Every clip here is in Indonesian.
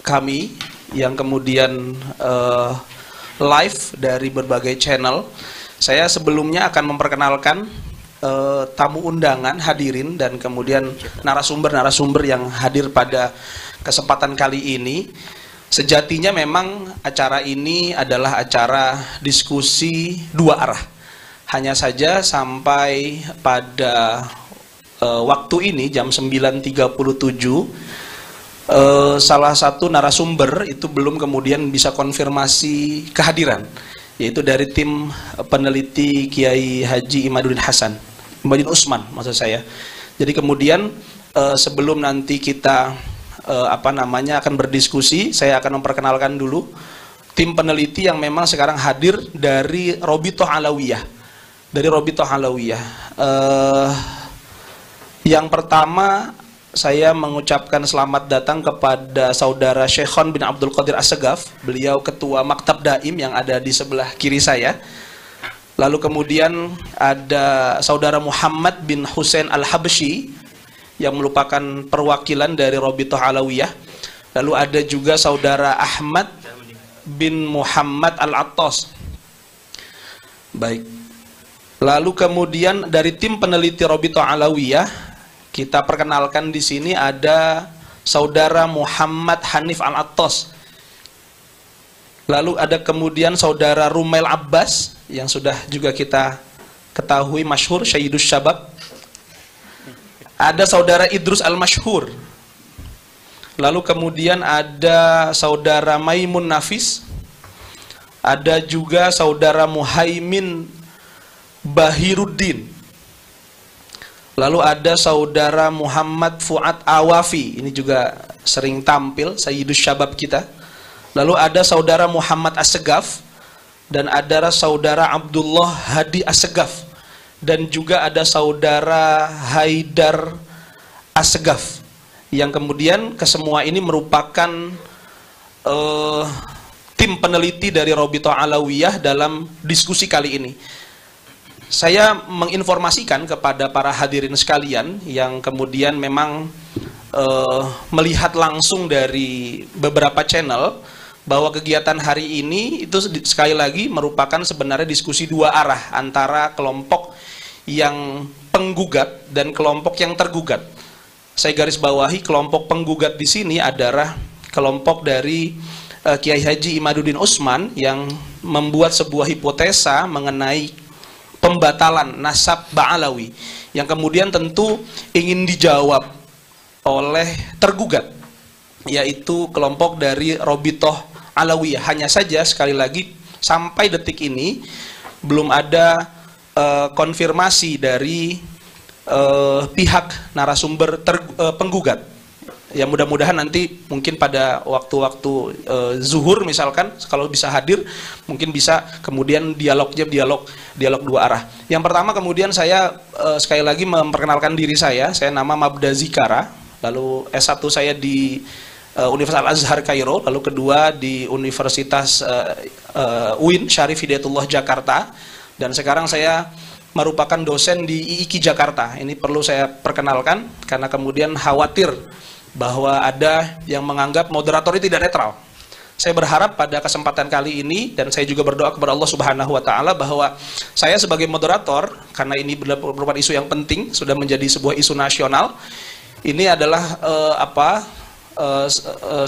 kami yang kemudian live dari berbagai channel. Saya sebelumnya akan memperkenalkan tamu undangan, hadirin, dan kemudian narasumber-narasumber yang hadir pada kesempatan kali ini. Sejatinya memang acara ini adalah acara diskusi dua arah. Hanya saja sampai pada waktu ini jam 9.37 salah satu narasumber itu belum kemudian bisa konfirmasi kehadiran, yaitu dari tim peneliti Kiai Haji Imaduddin Usman maksud saya. Jadi kemudian sebelum nanti kita akan berdiskusi, saya akan memperkenalkan dulu tim peneliti yang memang sekarang hadir dari Robitoh Alawiyah. Yang pertama, saya mengucapkan selamat datang kepada saudara Syekhon bin Abdul Qadir As-Segaf. Beliau ketua Maktab Daim yang ada di sebelah kiri saya. Lalu kemudian ada saudara Muhammad bin Husain Al-Habsyi yang merupakan perwakilan dari Robitoh Alawiyah. Lalu ada juga saudara Ahmad bin Muhammad Al-Attas. Baik. Lalu kemudian dari tim peneliti Robitoh Alawiyah, kita perkenalkan di sini ada saudara Muhammad Hanif Al-Attas. Lalu ada kemudian saudara Rumail Abbas yang sudah juga kita ketahui masyhur Sayyidus Syabab. Ada saudara Idrus Al-Masyhur. Lalu kemudian ada saudara Maimun Nafis. Ada juga saudara Muhaimin Bahiruddin. Lalu ada saudara Muhammad Fuad Awafi, ini juga sering tampil, Sayyidus Syabab kita. Lalu ada saudara Muhammad As-Segaf, dan ada saudara Abdullah Hadi As-Segaf, dan juga ada saudara Haidar As-Segaf, yang kemudian kesemua ini merupakan tim peneliti dari Robitoh Alawiyah dalam diskusi kali ini. Saya menginformasikan kepada para hadirin sekalian yang kemudian memang melihat langsung dari beberapa channel bahwa kegiatan hari ini itu sekali lagi merupakan sebenarnya diskusi dua arah antara kelompok yang penggugat dan kelompok yang tergugat. Saya garis bawahi kelompok penggugat di sini adalah kelompok dari Kiai Haji Imaduddin Usman yang membuat sebuah hipotesa mengenai pembatalan nasab Ba'alawi yang kemudian tentu ingin dijawab oleh tergugat, yaitu kelompok dari Robitoh Alawiyah. Hanya saja sekali lagi sampai detik ini belum ada konfirmasi dari pihak narasumber penggugat. Ya mudah-mudahan nanti mungkin pada waktu-waktu zuhur misalkan kalau bisa hadir, mungkin bisa kemudian dialog dua arah. Yang pertama kemudian saya sekali lagi memperkenalkan diri saya nama Mabda Zikara, lalu S1 saya di Universitas Al-Azhar Kairo, lalu kedua di Universitas UIN Syarif Hidayatullah Jakarta, dan sekarang saya merupakan dosen di IIKI Jakarta. Ini perlu saya perkenalkan karena kemudian khawatir bahwa ada yang menganggap moderator ini tidak netral. Saya berharap pada kesempatan kali ini, dan saya juga berdoa kepada Allah Subhanahu wa Ta'ala bahwa saya sebagai moderator, karena ini merupakan isu yang penting, sudah menjadi sebuah isu nasional. Ini adalah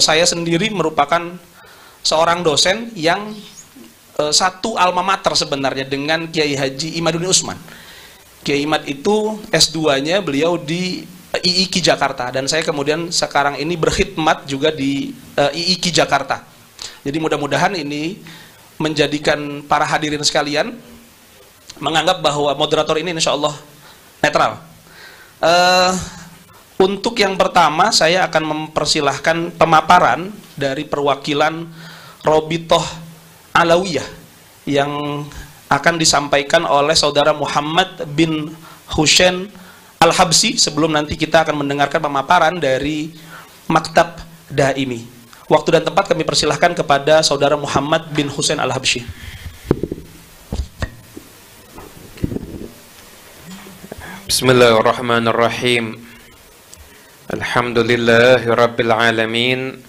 saya sendiri merupakan seorang dosen yang satu alma mater sebenarnya dengan Kiai Haji Imaduddin Usman. Kiai Imad itu S2-nya beliau di IIKI Jakarta, dan saya kemudian sekarang ini berkhidmat juga di IIKI Jakarta. Jadi mudah-mudahan ini menjadikan para hadirin sekalian menganggap bahwa moderator ini insya Allah netral. Untuk yang pertama saya akan mempersilahkan pemaparan dari perwakilan Robitoh Alawiyah yang akan disampaikan oleh saudara Muhammad bin Husain Al-Habsyi, sebelum nanti kita akan mendengarkan pemaparan dari Maktab Daimi. Waktu dan tempat kami persilahkan kepada saudara Muhammad bin Husain Al-Habsyi. Bismillahirrahmanirrahim. Alhamdulillahirabbil alamin.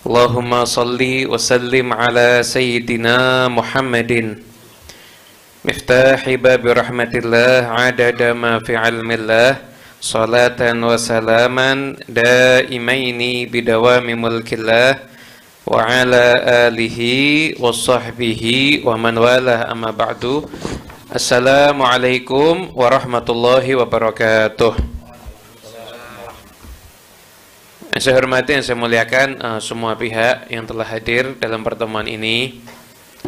Allahumma salli wa sallim ala sayyidina Muhammadin miftahi babi rahmatillah adada ma fi ilmillah salatan wa salaman daimaini bidawami mulkillah wa ala alihi wa sahbihi wa man walah amma ba'du. Assalamualaikum warahmatullahi wabarakatuh. Saya hormati dan saya muliakan semua pihak yang telah hadir dalam pertemuan ini.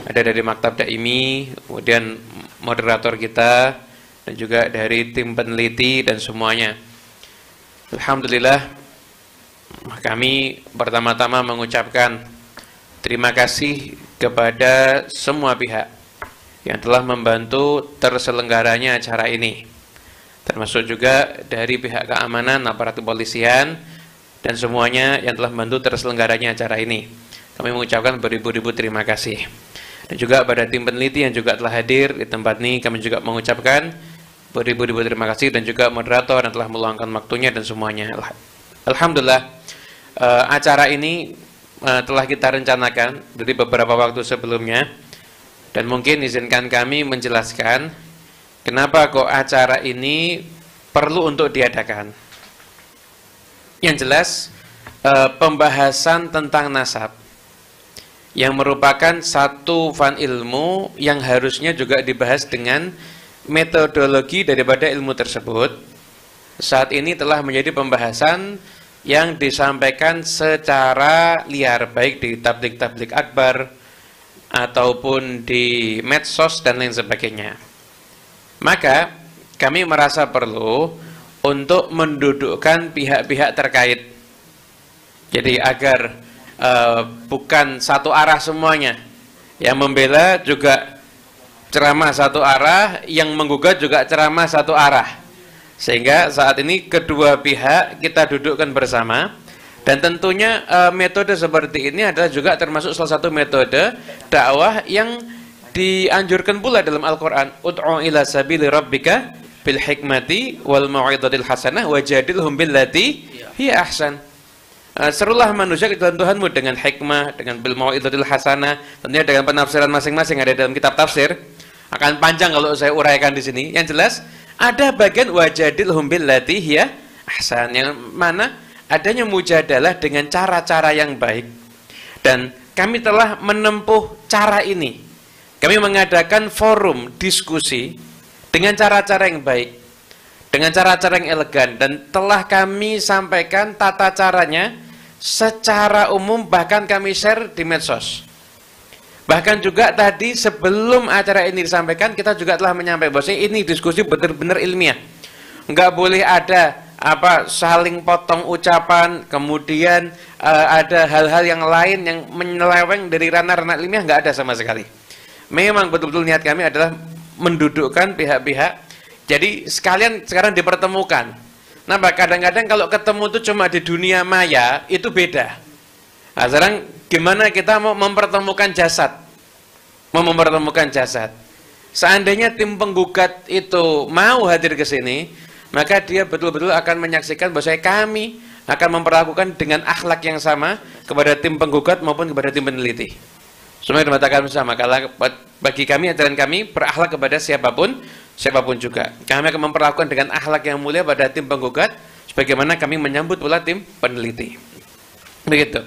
Ada dari Maktab Daimi, kemudian moderator kita, dan juga dari tim peneliti dan semuanya. Alhamdulillah, kami pertama-tama mengucapkan terima kasih kepada semua pihak yang telah membantu terselenggaranya acara ini, termasuk juga dari pihak keamanan, aparat kepolisian, dan semuanya yang telah membantu terselenggaranya acara ini. Kami mengucapkan beribu-ribu terima kasih. Dan juga pada tim peneliti yang juga telah hadir di tempat ini, kami juga mengucapkan beribu-ribu terima kasih, dan juga moderator yang telah meluangkan waktunya dan semuanya. Alhamdulillah, acara ini telah kita rencanakan dari beberapa waktu sebelumnya, dan mungkin izinkan kami menjelaskan kenapa kok acara ini perlu untuk diadakan. Yang jelas, pembahasan tentang nasab yang merupakan satu fan ilmu yang harusnya juga dibahas dengan metodologi daripada ilmu tersebut, saat ini telah menjadi pembahasan yang disampaikan secara liar, baik di tablik-tablik akbar ataupun di medsos dan lain sebagainya. Maka kami merasa perlu untuk mendudukkan pihak-pihak terkait. Jadi agar bukan satu arah semuanya. Yang membela juga ceramah satu arah, yang menggugat juga ceramah satu arah. Sehingga saat ini kedua pihak kita dudukkan bersama. Dan tentunya metode seperti ini adalah juga termasuk salah satu metode dakwah yang dianjurkan pula dalam Al-Quran. Ud'u ila sabili rabbika bil hikmati wal mau'izatil hasanah wajadilhum billati hiya ahsan. Serulah manusia ke dalam Tuhanmu dengan hikmah, dengan bil mau'izatil hasanah, tentunya dengan penafsiran masing-masing ada dalam kitab tafsir. Akan panjang kalau saya uraikan di sini. Yang jelas ada bagian wajadilhum billati hiya ahsan, yang mana adanya mujadalah dengan cara-cara yang baik. Dan kami telah menempuh cara ini. Kami mengadakan forum diskusi dengan cara-cara yang baik, dengan cara-cara yang elegan, dan telah kami sampaikan tata caranya secara umum, bahkan kami share di medsos. Bahkan juga tadi sebelum acara ini disampaikan, kita juga telah menyampaikan bahwa ini diskusi benar-benar ilmiah. Enggak boleh ada saling potong ucapan, kemudian ada hal-hal yang lain yang menyeleweng dari ranah-ranah ilmiah, enggak ada sama sekali. Memang betul-betul niat kami adalah mendudukkan pihak-pihak. Jadi sekalian sekarang dipertemukan. Nah, kadang-kadang kalau ketemu itu cuma di dunia maya, itu beda. Nah, sekarang gimana kita mau mempertemukan jasad? Mau mempertemukan jasad. Seandainya tim penggugat itu mau hadir ke sini, maka dia betul-betul akan menyaksikan bahwa kami akan memperlakukan dengan akhlak yang sama kepada tim penggugat maupun kepada tim peneliti. Semua dimatakan bersama. Kalau bagi kami, ajaran kami berakhlak kepada siapapun juga. Kami akan memperlakukan dengan akhlak yang mulia pada tim penggugat, sebagaimana kami menyambut pula tim peneliti. Begitu.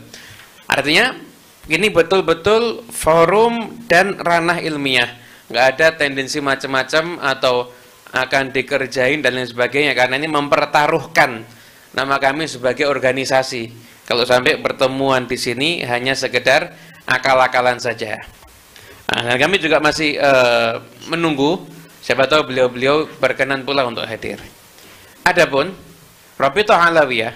Artinya ini betul-betul forum dan ranah ilmiah. Nggak ada tendensi macam-macam atau akan dikerjain dan lain sebagainya, karena ini mempertaruhkan nama kami sebagai organisasi. Kalau sampai pertemuan di sini hanya sekedar akal-akalan saja. Nah, kami juga masih menunggu, siapa tahu beliau-beliau berkenan pula untuk hadir. Adapun Rabithah Alawiyah,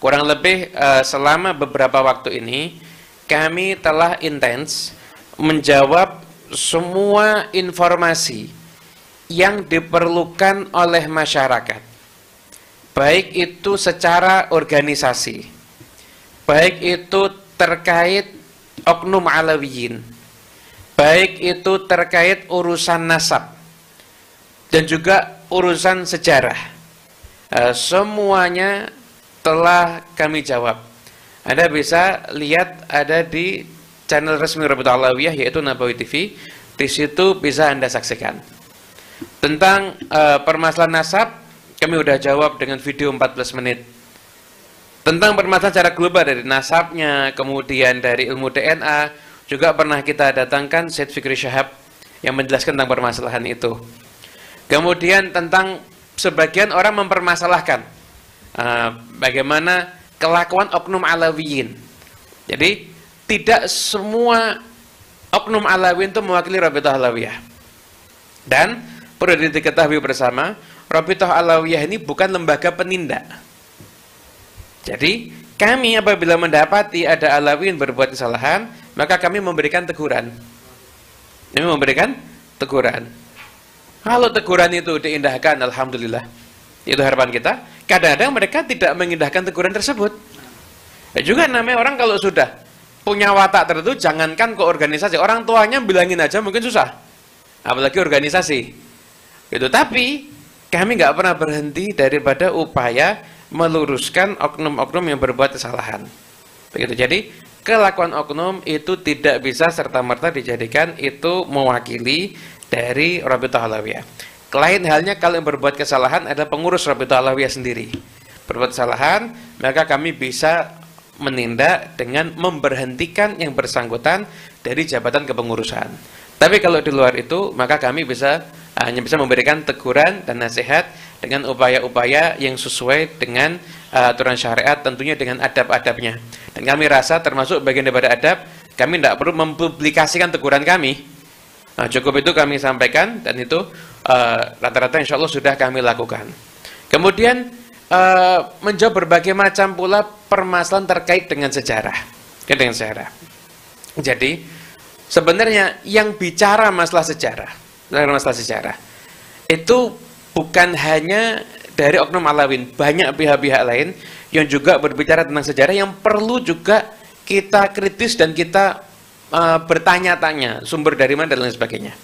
kurang lebih selama beberapa waktu ini kami telah intens menjawab semua informasi yang diperlukan oleh masyarakat, baik itu secara organisasi, baik itu terkait oknum Alawiyin, baik itu terkait urusan nasab dan juga urusan sejarah. Semuanya telah kami jawab. Anda bisa lihat ada di channel resmi Rabithah Alawiyah, yaitu Nabawi TV. Di situ bisa Anda saksikan. Tentang permasalahan nasab, kami udah jawab dengan video 14 menit. Tentang permasalahan secara global dari nasabnya, kemudian dari ilmu DNA, juga pernah kita datangkan Syed Fikri Syahab yang menjelaskan tentang permasalahan itu. Kemudian tentang sebagian orang mempermasalahkan bagaimana kelakuan oknum Alawiyin. Jadi tidak semua oknum Alawiyin itu mewakili Rabithah Alawiyah. Dan perlu diketahui bersama, Rabithah Alawiyah ini bukan lembaga penindak. Jadi kami apabila mendapati ada Alawiyin berbuat kesalahan, maka kami memberikan teguran. Kami memberikan teguran. Kalau teguran itu diindahkan, alhamdulillah, itu harapan kita. Kadang-kadang mereka tidak mengindahkan teguran tersebut. Ya juga namanya orang kalau sudah punya watak tertentu, jangankan ke organisasi, orang tuanya bilangin aja mungkin susah, apalagi organisasi. Gitu. Tapi kami nggak pernah berhenti daripada upaya meluruskan oknum-oknum yang berbuat kesalahan. Begitu. Jadi kelakuan oknum itu tidak bisa serta-merta dijadikan itu mewakili dari Rabithah Alawiyah. Lain halnya kalau yang berbuat kesalahan adalah pengurus Rabithah Alawiyah sendiri. Berbuat kesalahan, maka kami bisa menindak dengan memberhentikan yang bersangkutan dari jabatan kepengurusan. Tapi kalau di luar itu, maka kami hanya bisa memberikan teguran dan nasihat dengan upaya-upaya yang sesuai dengan aturan syariat, tentunya dengan adab-adabnya. Dan kami rasa termasuk bagian daripada adab, kami tidak perlu mempublikasikan teguran kami. Nah, cukup itu kami sampaikan, dan itu rata-rata insya Allah sudah kami lakukan. Kemudian menjawab berbagai macam pula permasalahan terkait dengan sejarah. Jadi sebenarnya yang bicara masalah sejarah itu bukan hanya dari oknum Alawiyin, banyak pihak-pihak lain yang juga berbicara tentang sejarah yang perlu juga kita kritis dan kita bertanya-tanya sumber dari mana dan lain sebagainya.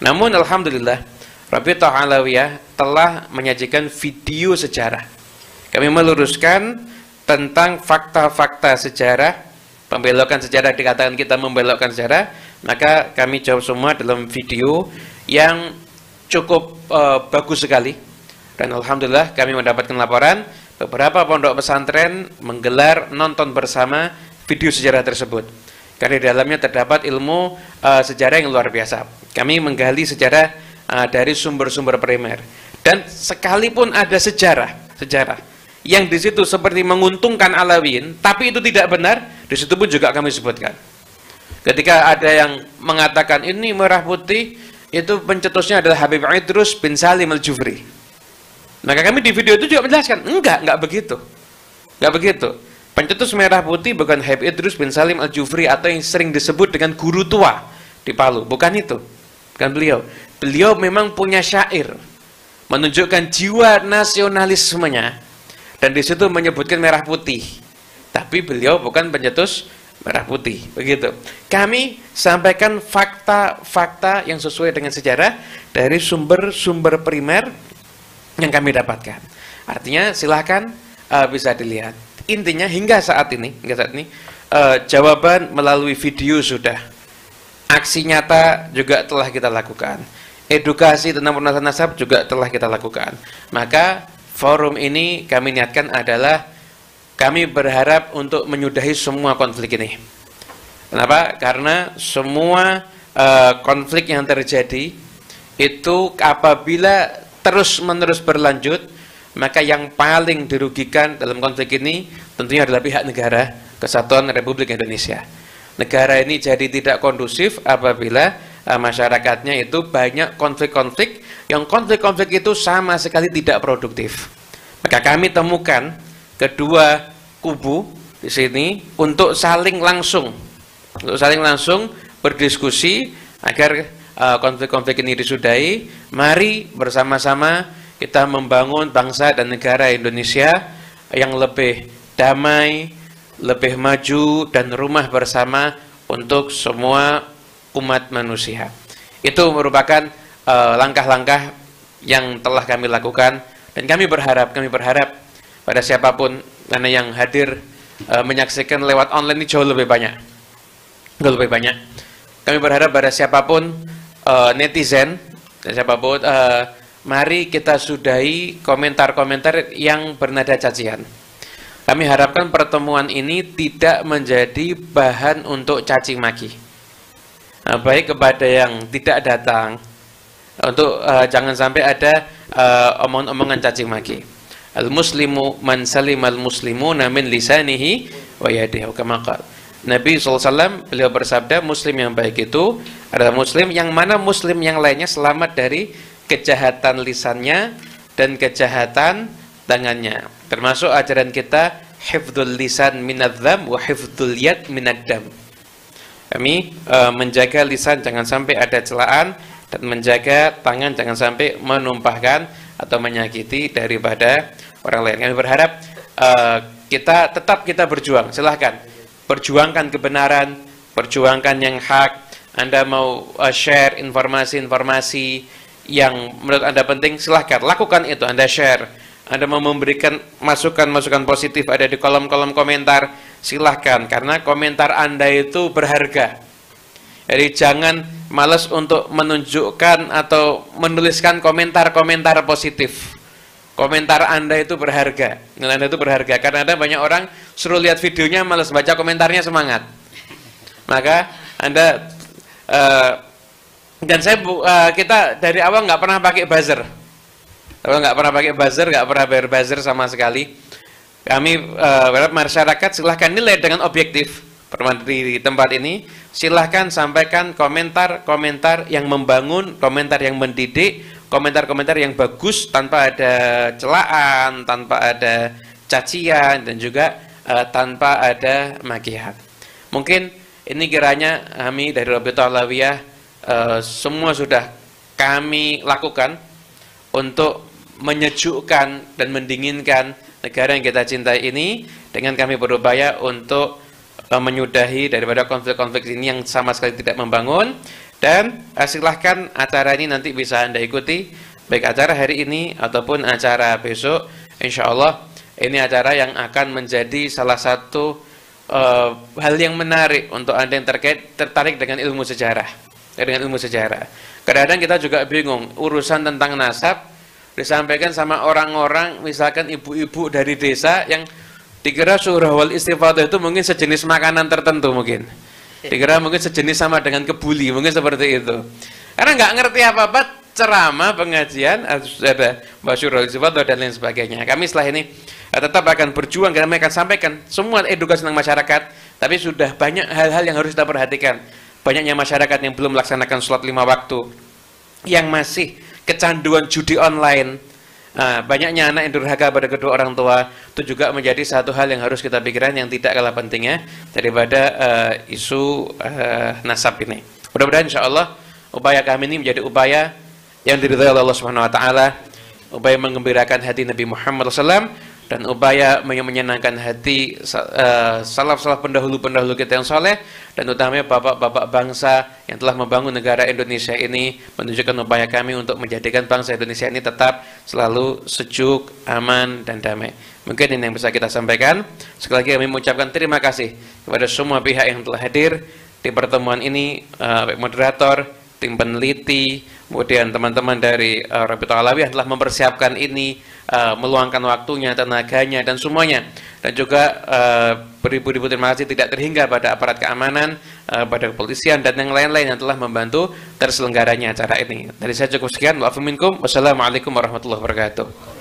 Namun alhamdulillah Rabithah Alawiyah telah menyajikan video sejarah. Kami meluruskan tentang fakta-fakta sejarah, pembelokan sejarah, dikatakan kita membelokkan sejarah, maka kami jawab semua dalam video yang cukup bagus sekali. Dan alhamdulillah kami mendapatkan laporan beberapa pondok pesantren menggelar nonton bersama video sejarah tersebut. Karena di dalamnya terdapat ilmu sejarah yang luar biasa. Kami menggali sejarah dari sumber-sumber primer. Dan sekalipun ada sejarah yang di situ seperti menguntungkan Alawiyin, tapi itu tidak benar, di situ pun juga kami sebutkan. Ketika ada yang mengatakan ini merah putih, itu pencetusnya adalah Habib Idrus bin Salim Al-Jufri. Maka kami di video itu juga menjelaskan, enggak begitu. Enggak begitu. Pencetus merah putih bukan Habib Idrus bin Salim Al-Jufri atau yang sering disebut dengan guru tua di Palu, bukan itu. Bukan beliau. Beliau memang punya syair menunjukkan jiwa nasionalismenya dan di situ menyebutkan merah putih. Tapi beliau bukan pencetus merah putih, begitu. Kami sampaikan fakta-fakta yang sesuai dengan sejarah dari sumber-sumber primer yang kami dapatkan. Artinya silahkan bisa dilihat. Intinya hingga saat ini jawaban melalui video sudah, aksi nyata juga telah kita lakukan, edukasi tentang permasalahan nasab juga telah kita lakukan. Maka forum ini kami niatkan adalah kami berharap untuk menyudahi semua konflik ini. Kenapa? Karena semua konflik yang terjadi itu apabila terus-menerus berlanjut, maka yang paling dirugikan dalam konflik ini tentunya adalah pihak negara Kesatuan Republik Indonesia. Negara ini jadi tidak kondusif apabila masyarakatnya itu banyak konflik-konflik, yang konflik-konflik itu sama sekali tidak produktif. Maka kami temukan kedua kubu di sini untuk saling langsung berdiskusi agar konflik-konflik ini disudahi. Mari bersama-sama kita membangun bangsa dan negara Indonesia yang lebih damai, lebih maju, dan rumah bersama untuk semua umat manusia. Itu merupakan langkah-langkah yang telah kami lakukan, dan kami berharap pada siapapun, karena yang hadir menyaksikan lewat online ini jauh lebih banyak. Jauh lebih banyak. Kami berharap pada siapapun netizen, siapapun, mari kita sudahi komentar-komentar yang bernada cacian. Kami harapkan pertemuan ini tidak menjadi bahan untuk caci maki. Baik kepada yang tidak datang, untuk jangan sampai ada omongan-omongan caci maki. Al-muslimu man salimal muslimuna min lisanihi wa yadihi kama qala. Nabi SAW beliau bersabda, muslim yang baik itu adalah muslim yang mana muslim yang lainnya selamat dari kejahatan lisannya dan kejahatan tangannya. Termasuk ajaran kita hifdzul lisan minadz-dzam wa hifdzul yad minaddam. Kami menjaga lisan jangan sampai ada celaan dan menjaga tangan jangan sampai menumpahkan atau menyakiti daripada orang lain. Kami berharap kita berjuang. Silahkan perjuangkan kebenaran, perjuangkan yang hak. Anda mau share informasi-informasi yang menurut Anda penting, silahkan lakukan itu. Anda share. Anda mau memberikan masukan-masukan positif ada di kolom-kolom komentar, silahkan, karena komentar Anda itu berharga. Jadi jangan malas untuk menunjukkan atau menuliskan komentar-komentar positif. Komentar Anda itu berharga. Anda itu berharga karena ada banyak orang suruh lihat videonya malas baca komentarnya semangat. Maka Anda dan kita dari awal nggak pernah pakai buzzer. Nggak pernah pakai buzzer, nggak pernah bayar buzzer sama sekali. Kami berharap masyarakat silahkan nilai dengan objektif. Di tempat ini silahkan sampaikan komentar-komentar yang membangun, komentar yang mendidik, komentar-komentar yang bagus tanpa ada celaan, tanpa ada cacian dan juga tanpa ada makian. Mungkin ini kiranya kami dari Rabithah Alawiyah semua sudah kami lakukan untuk menyejukkan dan mendinginkan negara yang kita cintai ini dengan kami berupaya untuk menyudahi daripada konflik-konflik ini yang sama sekali tidak membangun. Dan silahkan acara ini nanti bisa Anda ikuti, baik acara hari ini ataupun acara besok. Insya Allah ini acara yang akan menjadi salah satu hal yang menarik untuk Anda yang tertarik dengan ilmu sejarah. Kadang-kadang kita juga bingung urusan tentang nasab disampaikan sama orang-orang, misalkan ibu-ibu dari desa yang dikira surah wal istifadah itu mungkin sejenis makanan tertentu mungkin. Dikira mungkin sejenis sama dengan kebuli, mungkin seperti itu. Karena nggak ngerti apa-apa, ceramah, pengajian, ada basyurul istifadah dan lain sebagainya. Kami setelah ini tetap akan berjuang karena mereka akan sampaikan semua edukasi tentang masyarakat. Tapi sudah banyak hal-hal yang harus kita perhatikan. Banyaknya masyarakat yang belum melaksanakan sholat 5 waktu, yang masih kecanduan judi online. Banyaknya anak yang durhaka pada kedua orang tua, itu juga menjadi satu hal yang harus kita pikirkan yang tidak kalah pentingnya daripada isu nasab ini. Mudah-mudahan insyaallah upaya kami ini menjadi upaya yang diridhai oleh Allah Subhanahu wa taala, upaya menggembirakan hati Nabi Muhammad SAW dan upaya menyenangkan hati salaf-salaf pendahulu-pendahulu kita yang soleh, dan utamanya bapak-bapak bangsa yang telah membangun negara Indonesia ini, menunjukkan upaya kami untuk menjadikan bangsa Indonesia ini tetap selalu sejuk, aman, dan damai. Mungkin ini yang bisa kita sampaikan. Sekali lagi kami mengucapkan terima kasih kepada semua pihak yang telah hadir di pertemuan ini, baik moderator, tim peneliti, kemudian teman-teman dari Rabithah Alawiyah yang telah mempersiapkan ini, meluangkan waktunya, tenaganya, dan semuanya. Dan juga beribu-ribu terima kasih tidak terhingga pada aparat keamanan, pada kepolisian, dan yang lain-lain yang telah membantu terselenggaranya acara ini. Dari saya cukup sekian. Wa'afu minkum. Wassalamualaikum warahmatullahi wabarakatuh.